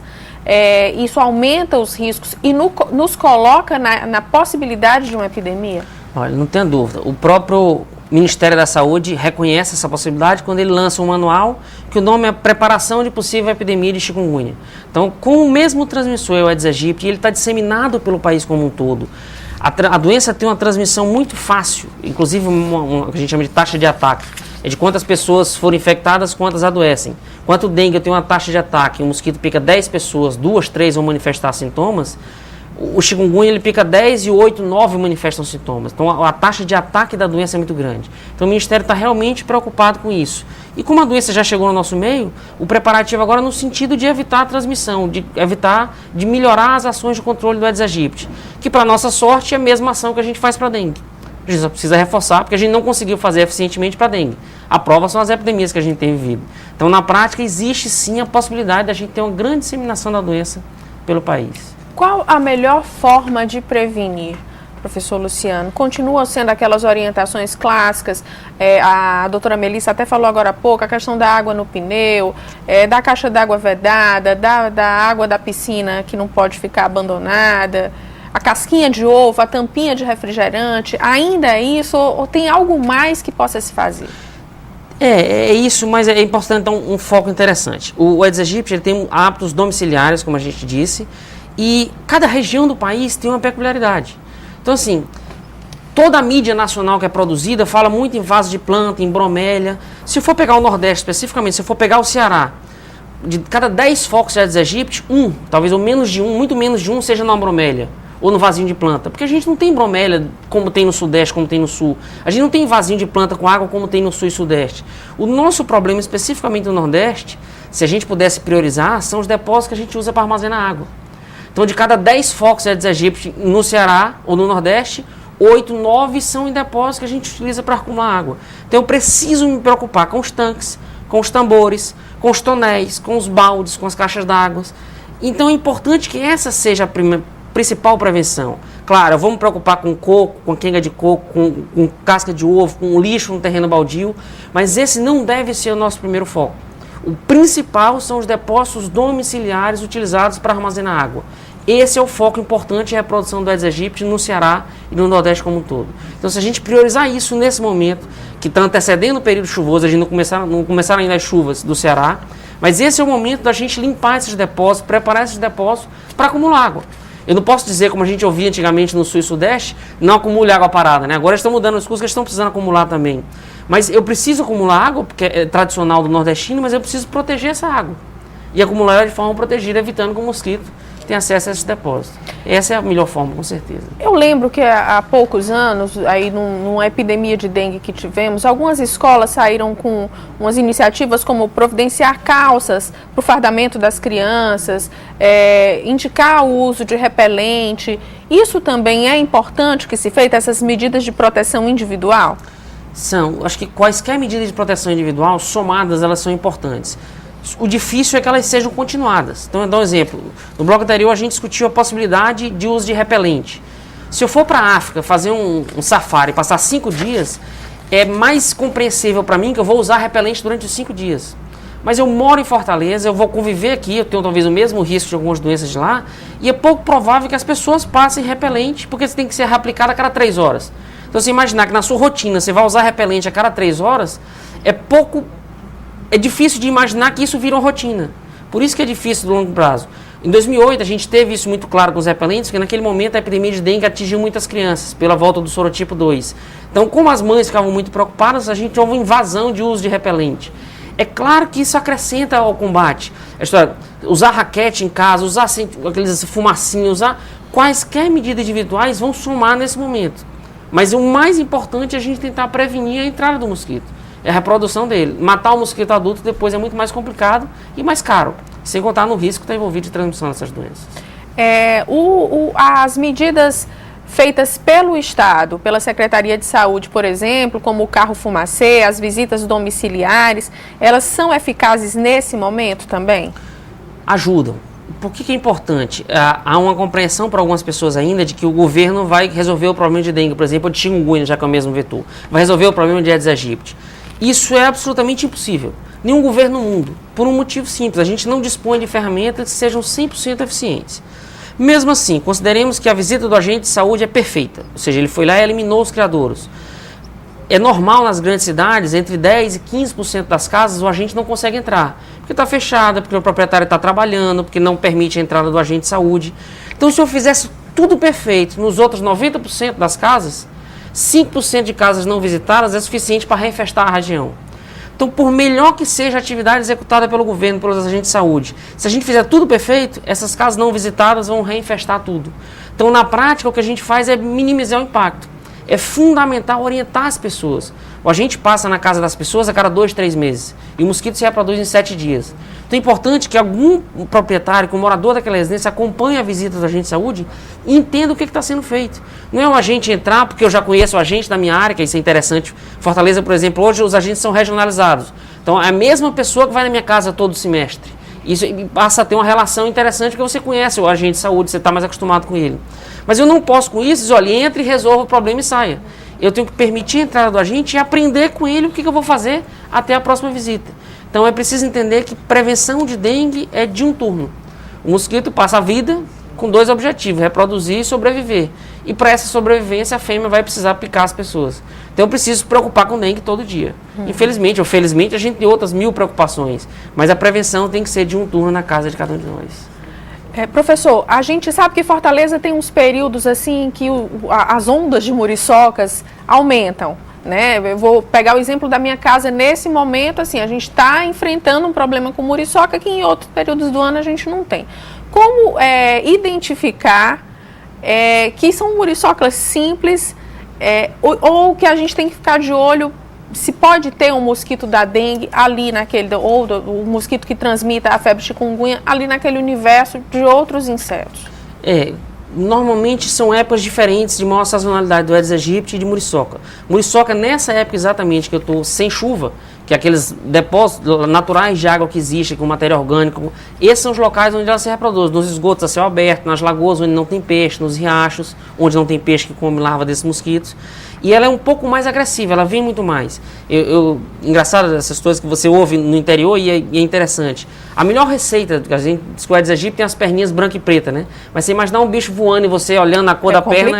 isso aumenta os riscos e nos coloca na possibilidade de uma epidemia? Olha, não tem dúvida. O próprio Ministério da Saúde reconhece essa possibilidade quando ele lança um manual que o nome é Preparação de Possível Epidemia de Chikungunya. Então, com o mesmo transmissor, o Aedes aegypti, ele está disseminado pelo país como um todo. A doença tem uma transmissão muito fácil, inclusive que a gente chama de taxa de ataque. É de quantas pessoas foram infectadas, quantas adoecem. Enquanto o dengue tem uma taxa de ataque, o mosquito pica 10 pessoas, 2, 3 vão manifestar sintomas, o chikungunya ele pica 10 e 8, 9 manifestam sintomas. Então a taxa de ataque da doença é muito grande. Então o Ministério está realmente preocupado com isso. E como a doença já chegou no nosso meio, o preparativo agora é no sentido de evitar a transmissão, de melhorar as ações de controle do Aedes aegypti, que para nossa sorte é a mesma ação que a gente faz para a dengue. A gente só precisa reforçar, porque a gente não conseguiu fazer eficientemente para a dengue. A prova são as epidemias que a gente tem vivido. Então na prática existe sim a possibilidade de a gente ter uma grande disseminação da doença pelo país. Qual a melhor forma de prevenir, professor Luciano? Continuam sendo aquelas orientações clássicas, a doutora Melissa até falou agora há pouco, a questão da água no pneu, da caixa d'água vedada, da água da piscina que não pode ficar abandonada, a casquinha de ovo, a tampinha de refrigerante, ainda é isso ou tem algo mais que possa se fazer? É isso, mas é importante dar um foco interessante. O Aedes aegypti ele tem hábitos domiciliares, como a gente disse, e cada região do país tem uma peculiaridade. Então, assim, toda a mídia nacional que é produzida fala muito em vaso de planta, em bromélia. Se for pegar o Nordeste especificamente, se for pegar o Ceará, de cada 10 focos de Aedes aegypti, talvez ou menos de muito menos de um seja numa bromélia ou no vasinho de planta. Porque a gente não tem bromélia como tem no Sudeste, como tem no Sul. A gente não tem vasinho de planta com água como tem no Sul e Sudeste. O nosso problema, especificamente no Nordeste, se a gente pudesse priorizar, são os depósitos que a gente usa para armazenar água. Então, de cada 10 focos de Aedes aegypti no Ceará ou no Nordeste, 8, 9 são em depósitos que a gente utiliza para acumular água. Então, eu preciso me preocupar com os tanques, com os tambores, com os tonéis, com os baldes, com as caixas d'água. Então, é importante que essa seja a principal prevenção. Claro, eu vou me preocupar com coco, com quenga de coco, com casca de ovo, com lixo no terreno baldio, mas esse não deve ser o nosso primeiro foco. O principal são os depósitos domiciliares utilizados para armazenar água. Esse é o foco importante em reprodução do Aedes aegypti no Ceará e no Nordeste como um todo. Então, se a gente priorizar isso nesse momento, que está antecedendo o período chuvoso, a gente não começaram ainda as chuvas do Ceará, mas esse é o momento da gente limpar esses depósitos, preparar esses depósitos para acumular água. Eu não posso dizer, como a gente ouvia antigamente no Sul e Sudeste, não acumule água parada, né? Agora estão mudando as coisas que estão precisando acumular também. Mas eu preciso acumular água, porque é tradicional do nordestino, mas eu preciso proteger essa água. E acumular ela de forma protegida, evitando que o mosquito tenha acesso a esse depósito. Essa é a melhor forma, com certeza. Eu lembro que há poucos anos, aí numa epidemia de dengue que tivemos, algumas escolas saíram com umas iniciativas como providenciar calças para o fardamento das crianças, indicar o uso de repelente. Isso também é importante que se feita, essas medidas de proteção individual? Acho que quaisquer medidas de proteção individual, somadas, elas são importantes. O difícil é que elas sejam continuadas. Então, eu dou um exemplo. No bloco anterior, a gente discutiu a possibilidade de uso de repelente. Se eu for para a África fazer um safari e passar 5 dias, é mais compreensível para mim que eu vou usar repelente durante os 5 dias. Mas eu moro em Fortaleza, eu vou conviver aqui, eu tenho talvez o mesmo risco de algumas doenças de lá, e é pouco provável que as pessoas passem repelente, porque você tem que ser reaplicado a cada 3 horas. Então, você imaginar que na sua rotina você vai usar repelente a cada 3 horas, é difícil de imaginar que isso vira uma rotina. Por isso que é difícil do longo prazo. Em 2008, a gente teve isso muito claro com os repelentes, porque naquele momento a epidemia de dengue atingiu muitas crianças, pela volta do sorotipo 2. Então, como as mães ficavam muito preocupadas, a gente houve uma invasão de uso de repelente. É claro que isso acrescenta ao combate. A história, usar raquete em casa, usar aqueles fumacinhos, usar quaisquer medidas individuais vão somar nesse momento. Mas o mais importante é a gente tentar prevenir a entrada do mosquito. É a reprodução dele. Matar o mosquito adulto depois é muito mais complicado e mais caro. Sem contar no risco que está envolvido de transmissão dessas doenças. As medidas feitas pelo Estado, pela Secretaria de Saúde, por exemplo, como o carro fumacê, as visitas domiciliares, elas são eficazes nesse momento também? Ajudam. Por que é importante? Há uma compreensão para algumas pessoas ainda de que o governo vai resolver o problema de dengue, por exemplo, ou de chikungunya, já que é o mesmo vetor. Vai resolver o problema de Aedes aegypti. Isso é absolutamente impossível. Nenhum governo no mundo. Por um motivo simples, a gente não dispõe de ferramentas que sejam 100% eficientes. Mesmo assim, consideremos que a visita do agente de saúde é perfeita, ou seja, ele foi lá e eliminou os criadouros. É normal nas grandes cidades, entre 10% e 15% das casas, o agente não consegue entrar, porque está fechada, porque o proprietário está trabalhando, porque não permite a entrada do agente de saúde. Então, se eu fizesse tudo perfeito nos outros 90% das casas, 5% de casas não visitadas é suficiente para reinfestar a região. Então, por melhor que seja a atividade executada pelo governo, pelos agentes de saúde, se a gente fizer tudo perfeito, essas casas não visitadas vão reinfestar tudo. Então, na prática, o que a gente faz é minimizar o impacto. É fundamental orientar as pessoas. O agente passa na casa das pessoas a cada 2, 3 meses. E o mosquito se reproduz em 7 dias. Então é importante que algum proprietário, que um morador daquela residência, acompanhe a visita do agente de saúde e entenda o que está sendo feito. Não é o agente entrar, porque eu já conheço o agente da minha área, que isso é interessante. Fortaleza, por exemplo, hoje os agentes são regionalizados. Então é a mesma pessoa que vai na minha casa todo semestre. Isso passa a ter uma relação interessante, porque você conhece o agente de saúde, você está mais acostumado com ele. Mas eu não posso com isso dizer, olha, entre, resolva o problema e saia. Eu tenho que permitir a entrada do agente e aprender com ele o que eu vou fazer até a próxima visita. Então é preciso entender que prevenção de dengue é de um turno. O mosquito passa a vida com 2 objetivos, reproduzir e sobreviver. E para essa sobrevivência a fêmea vai precisar picar as pessoas. Então eu preciso me preocupar com dengue todo dia. Infelizmente ou felizmente a gente tem outras 1000 preocupações, mas a prevenção tem que ser de um turno na casa de cada um de nós. Professor, a gente sabe que Fortaleza tem uns períodos assim que as ondas de muriçocas aumentam, né? Eu vou pegar o exemplo da minha casa nesse momento, assim, a gente está enfrentando um problema com muriçoca que em outros períodos do ano a gente não tem. Como identificar que são muriçocas simples ou que a gente tem que ficar de olho se pode ter um mosquito da dengue ali naquele, ou o mosquito que transmita a febre chikungunya ali naquele universo de outros insetos? Normalmente são épocas diferentes de maior sazonalidade do Aedes aegypti e de muriçoca. Muriçoca, nessa época exatamente que eu estou sem chuva, que é aqueles depósitos naturais de água que existem, com matéria orgânica, esses são os locais onde ela se reproduz, nos esgotos a céu aberto, nas lagoas onde não tem peixe, nos riachos, onde não tem peixe que come larva desses mosquitos. E ela é um pouco mais agressiva, ela vem muito mais. Engraçado essas coisas que você ouve no interior e é interessante. A melhor receita, a gente diz que o Aedes aegypti tem as perninhas branca e preta, né? Mas você imaginar um bicho voando e você olhando a cor da perna...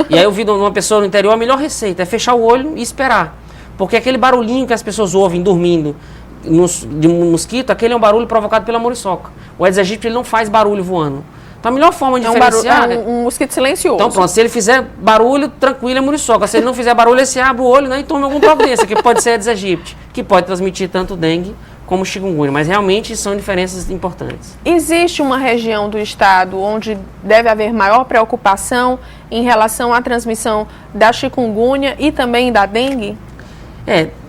E aí eu vi de uma pessoa no interior, a melhor receita é fechar o olho e esperar. Porque aquele barulhinho que as pessoas ouvem dormindo de mosquito, aquele é um barulho provocado pela muriçoca. O Aedes aegypti ele não faz barulho voando. Então a melhor forma de diferenciar... É um mosquito silencioso. Então pronto, se ele fizer barulho, tranquilo, é muriçoca. Se ele não fizer barulho, você abre o olho, né, e toma alguma providência, que pode ser Aedes aegypti, que pode transmitir tanto dengue como chikungunya. Mas realmente são diferenças importantes. Existe uma região do estado onde deve haver maior preocupação em relação à transmissão da chikungunya e também da dengue?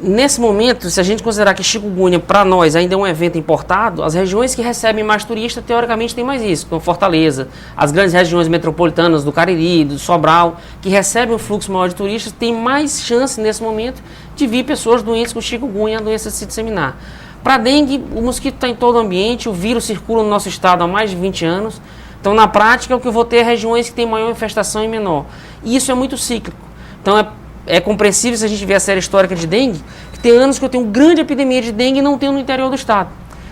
Nesse momento, se a gente considerar que chikungunya para nós ainda é um evento importado, as regiões que recebem mais turistas, teoricamente, tem mais isso, como Fortaleza, as grandes regiões metropolitanas do Cariri, do Sobral, que recebem um fluxo maior de turistas, tem mais chance nesse momento de vir pessoas doentes com chikungunya, a doença se disseminar. Para dengue, o mosquito está em todo o ambiente, o vírus circula no nosso estado há mais de 20 anos, então na prática o que eu vou ter é regiões que têm maior infestação e menor. E isso é muito cíclico. Então é compreensível se a gente ver a série histórica de dengue, que tem anos que eu tenho grande epidemia de dengue e não tenho no interior do estado.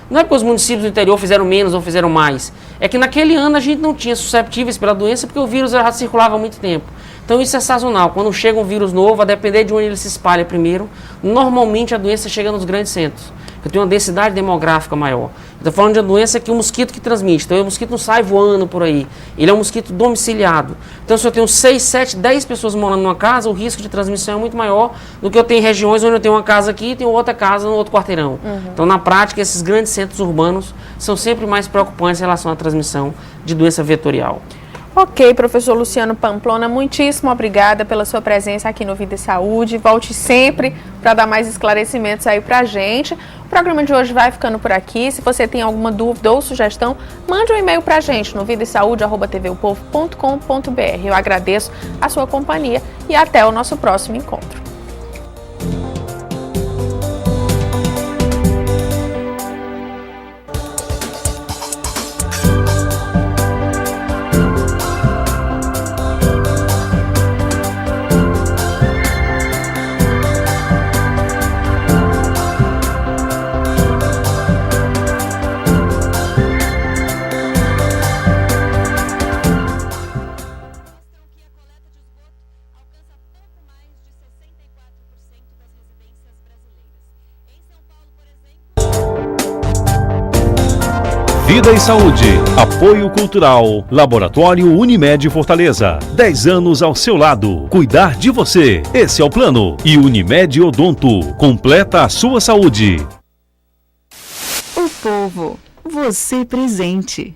Não é porque os municípios do interior fizeram menos ou fizeram mais. É que naquele ano a gente não tinha susceptíveis pela doença porque o vírus já circulava há muito tempo. Então isso é sazonal. Quando chega um vírus novo, a depender de onde ele se espalha primeiro, normalmente a doença chega nos grandes centros. Eu tenho uma densidade demográfica maior. Estou falando de uma doença que o mosquito que transmite. Então o mosquito não sai voando por aí. Ele é um mosquito domiciliado. Então se eu tenho 6, 7, 10 pessoas morando numa casa, o risco de transmissão é muito maior do que eu tenho em regiões onde eu tenho uma casa aqui e tenho outra casa no outro quarteirão. Então na prática esses grandes centros urbanos são sempre mais preocupantes em relação à transmissão de doença vetorial. Ok, professor Luciano Pamplona, muitíssimo obrigada pela sua presença aqui no Vida e Saúde. Volte sempre para dar mais esclarecimentos aí para a gente. O programa de hoje vai ficando por aqui. Se você tem alguma dúvida ou sugestão, mande um e-mail para a gente no vidaesaude@tvupovo.com.br. Eu agradeço a sua companhia e até o nosso próximo encontro. Vida e Saúde. Apoio Cultural. Laboratório Unimed Fortaleza. 10 anos ao seu lado. Cuidar de você. Esse é o plano. E Unimed Odonto. Completa a sua saúde. O povo. Você presente.